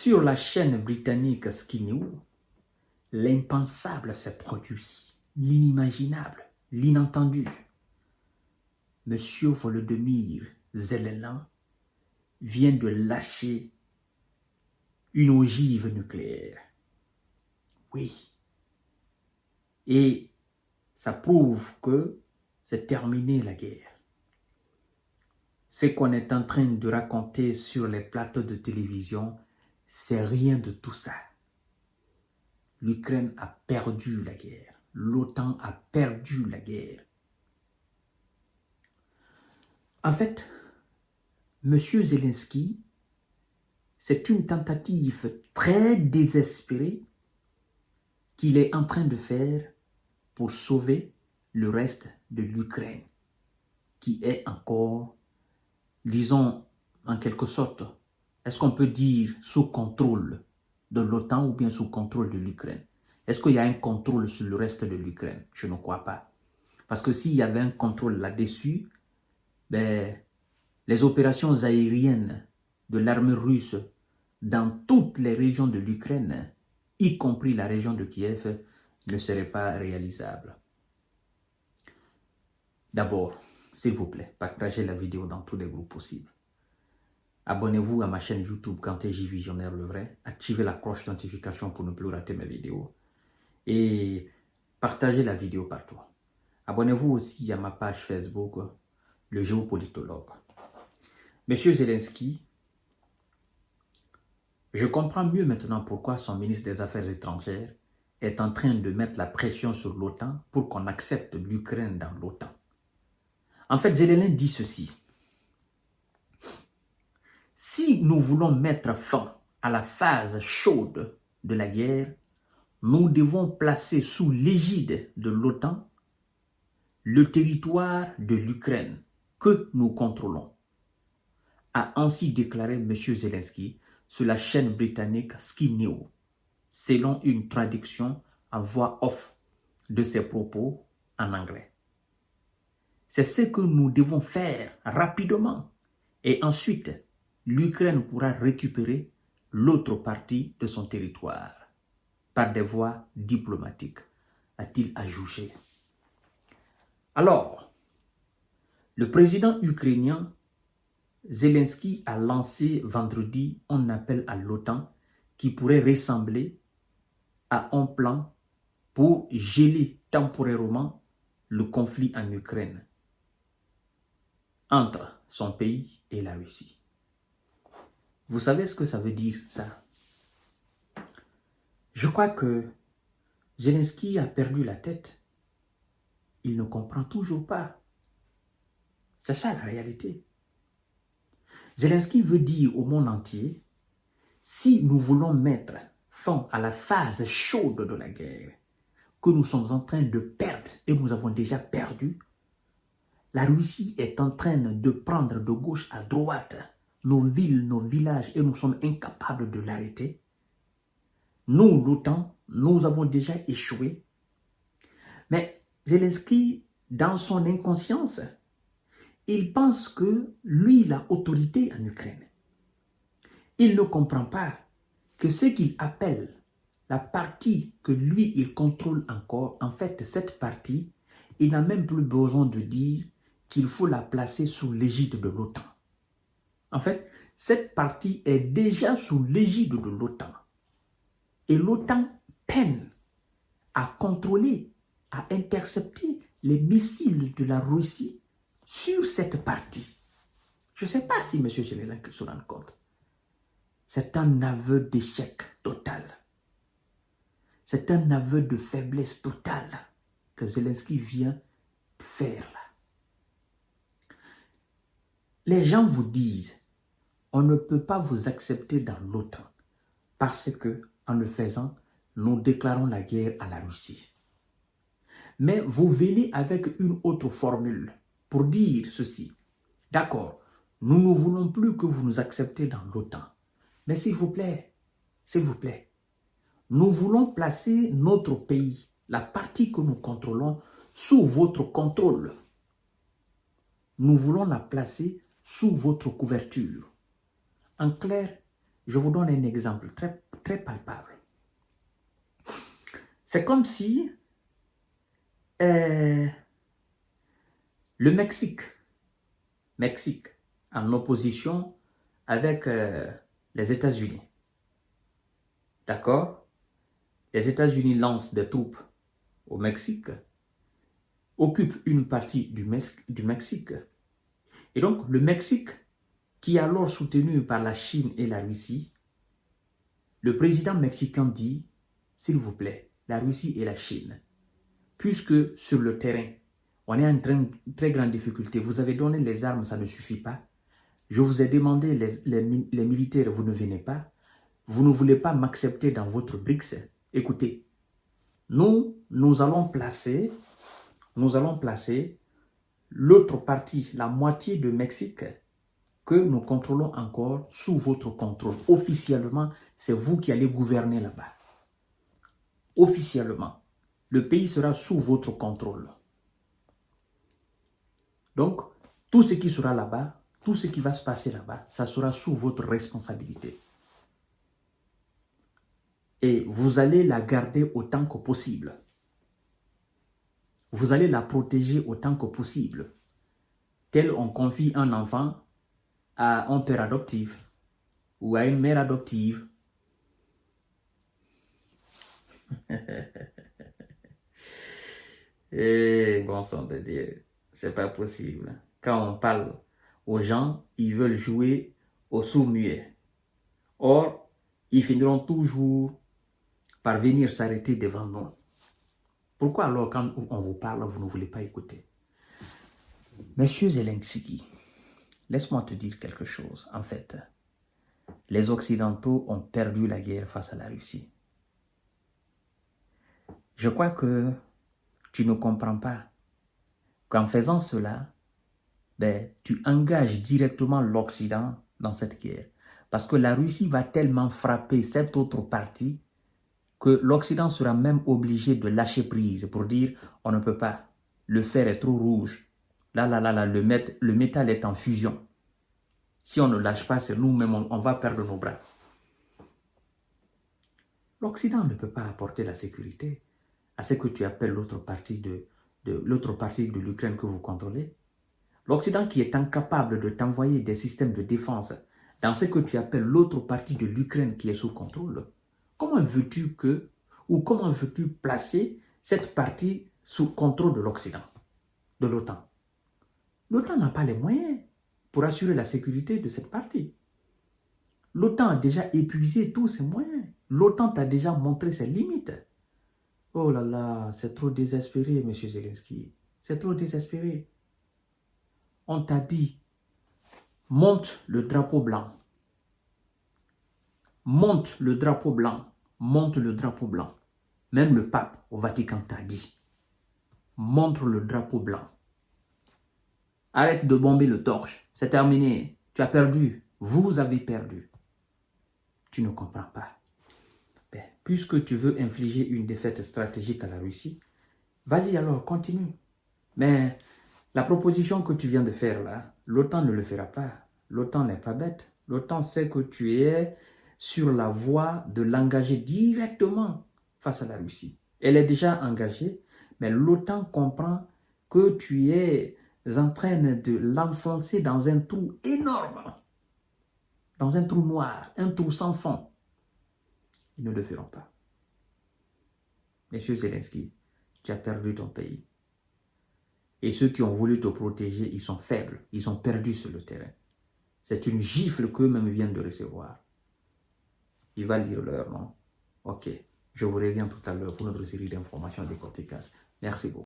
Sur la chaîne britannique Sky News, l'impensable s'est produit, l'inimaginable, l'inattendu. Monsieur Volodymyr Zelensky vient de lâcher une ogive nucléaire. Oui. Et ça prouve que c'est terminé la guerre. Ce qu'on est en train de raconter sur les plateaux de télévision, c'est rien de tout ça. L'Ukraine a perdu la guerre. L'OTAN a perdu la guerre. En fait, M. Zelensky, c'est une tentative très désespérée qu'il est en train de faire pour sauver le reste de l'Ukraine, qui est encore, disons, en quelque sorte, est-ce qu'on peut dire sous contrôle de l'OTAN ou bien sous contrôle de l'Ukraine? Est-ce qu'il y a un contrôle sur le reste de l'Ukraine? Je ne crois pas. Parce que s'il y avait un contrôle là-dessus, ben, les opérations aériennes de l'armée russe dans toutes les régions de l'Ukraine, y compris la région de Kiev, ne seraient pas réalisables. D'abord, s'il vous plaît, partagez la vidéo dans tous les groupes possibles. Abonnez-vous à ma chaîne YouTube Kanteji Visionnaire Le Vrai. Activez la cloche de notification pour ne plus rater mes vidéos. Et partagez la vidéo partout. Abonnez-vous aussi à ma page Facebook, le géopolitologue. Monsieur Zelensky, je comprends mieux maintenant pourquoi son ministre des Affaires étrangères est en train de mettre la pression sur l'OTAN pour qu'on accepte l'Ukraine dans l'OTAN. En fait, Zelensky dit ceci. Si nous voulons mettre fin à la phase chaude de la guerre, nous devons placer sous l'égide de l'OTAN le territoire de l'Ukraine que nous contrôlons, a ainsi déclaré M. Zelensky sur la chaîne britannique Sky News, selon une traduction en voix off de ses propos en anglais. C'est ce que nous devons faire rapidement et ensuite l'Ukraine pourra récupérer l'autre partie de son territoire par des voies diplomatiques, a-t-il ajouté. Alors, le président ukrainien Zelensky a lancé vendredi un appel à l'OTAN qui pourrait ressembler à un plan pour geler temporairement le conflit en Ukraine entre son pays et la Russie. Vous savez ce que ça veut dire, ça? Je crois que Zelensky a perdu la tête. Il ne comprend toujours pas. C'est ça la réalité. Zelensky veut dire au monde entier, si nous voulons mettre fin à la phase chaude de la guerre, que nous sommes en train de perdre et nous avons déjà perdu, la Russie est en train de prendre de gauche à droite nos villes, nos villages et nous sommes incapables de l'arrêter. Nous, l'OTAN, nous avons déjà échoué. Mais Zelensky, dans son inconscience, il pense que lui, il a autorité en Ukraine. Il ne comprend pas que ce qu'il appelle la partie que lui, il contrôle encore, en fait, cette partie, il n'a même plus besoin de dire qu'il faut la placer sous l'égide de l'OTAN. En fait, cette partie est déjà sous l'égide de l'OTAN. Et l'OTAN peine à contrôler, à intercepter les missiles de la Russie sur cette partie. Je ne sais pas si M. Zelensky se rend compte. C'est un aveu d'échec total. C'est un aveu de faiblesse totale que Zelensky vient faire là. Les gens vous disent, on ne peut pas vous accepter dans l'OTAN parce que, en le faisant, nous déclarons la guerre à la Russie. Mais vous venez avec une autre formule pour dire ceci. D'accord, nous ne voulons plus que vous nous acceptez dans l'OTAN. Mais s'il vous plaît, nous voulons placer notre pays, la partie que nous contrôlons, sous votre contrôle. Nous voulons la placer sous votre couverture. En clair, Je vous donne un exemple très, très palpable. C'est comme si le Mexique, en opposition avec les États-Unis. D'accord? Les États-Unis lancent des troupes au Mexique, occupent une partie du Mexique. Et donc, le Mexique, qui est alors soutenu par la Chine et la Russie, le président mexicain dit, s'il vous plaît, la Russie et la Chine, puisque sur le terrain, on est en très grande difficulté, vous avez donné les armes, ça ne suffit pas. Je vous ai demandé, les militaires, vous ne venez pas. Vous ne voulez pas m'accepter dans votre BRICS. Écoutez, nous allons placer l'autre partie, la moitié du Mexique, que nous contrôlons encore sous votre contrôle. Officiellement, c'est vous qui allez gouverner là-bas. Officiellement, le pays sera sous votre contrôle. Donc, tout ce qui sera là-bas, tout ce qui va se passer là-bas, ça sera sous votre responsabilité. Et vous allez la garder autant que possible. Vous allez la protéger autant que possible. Tel on confie un enfant à un père adoptif ou à une mère adoptive. Eh, bon sang de Dieu, c'est pas possible. Quand on parle aux gens, ils veulent jouer aux sourds-muets. Or, ils finiront toujours par venir s'arrêter devant nous. Pourquoi alors quand on vous parle, vous ne voulez pas écouter? Monsieur Zelensky, laisse-moi te dire quelque chose. En fait, les Occidentaux ont perdu la guerre face à la Russie. Je crois que tu ne comprends pas qu'en faisant cela, tu engages directement l'Occident dans cette guerre. Parce que la Russie va tellement frapper cette autre partie que l'Occident sera même obligé de lâcher prise pour dire on ne peut pas, le fer est trop rouge, le métal est en fusion. Si on ne lâche pas, c'est nous-mêmes, on va perdre nos bras. L'Occident ne peut pas apporter la sécurité à ce que tu appelles l'autre partie de l'Ukraine que vous contrôlez. L'Occident qui est incapable de t'envoyer des systèmes de défense dans ce que tu appelles l'autre partie de l'Ukraine qui est sous contrôle. Comment veux-tu placer cette partie sous contrôle de l'Occident, de l'OTAN? L'OTAN n'a pas les moyens pour assurer la sécurité de cette partie. L'OTAN a déjà épuisé tous ses moyens. L'OTAN t'a déjà montré ses limites. Oh là là, c'est trop désespéré, M. Zelensky. C'est trop désespéré. On t'a dit, monte le drapeau blanc. Monte le drapeau blanc. Monte le drapeau blanc. Même le pape au Vatican t'a dit, montre le drapeau blanc. Arrête de bomber le torche. C'est terminé. Tu as perdu. Vous avez perdu. Tu ne comprends pas. Puisque tu veux infliger une défaite stratégique à la Russie, vas-y alors, continue. Mais la proposition que tu viens de faire là, l'OTAN ne le fera pas. L'OTAN n'est pas bête. L'OTAN sait que tu es sur la voie de l'engager directement face à la Russie. Elle est déjà engagée, mais l'OTAN comprend que tu es en train de l'enfoncer dans un trou énorme, dans un trou noir, un trou sans fond. Ils ne le feront pas. Monsieur Zelensky, tu as perdu ton pays. Et ceux qui ont voulu te protéger, ils sont faibles. Ils ont perdu sur le terrain. C'est une gifle qu'eux-mêmes viennent de recevoir. Il va lire l'heure, non? Ok. Je vous reviens tout à l'heure pour notre série d'informations et de décortiquage. Merci beaucoup.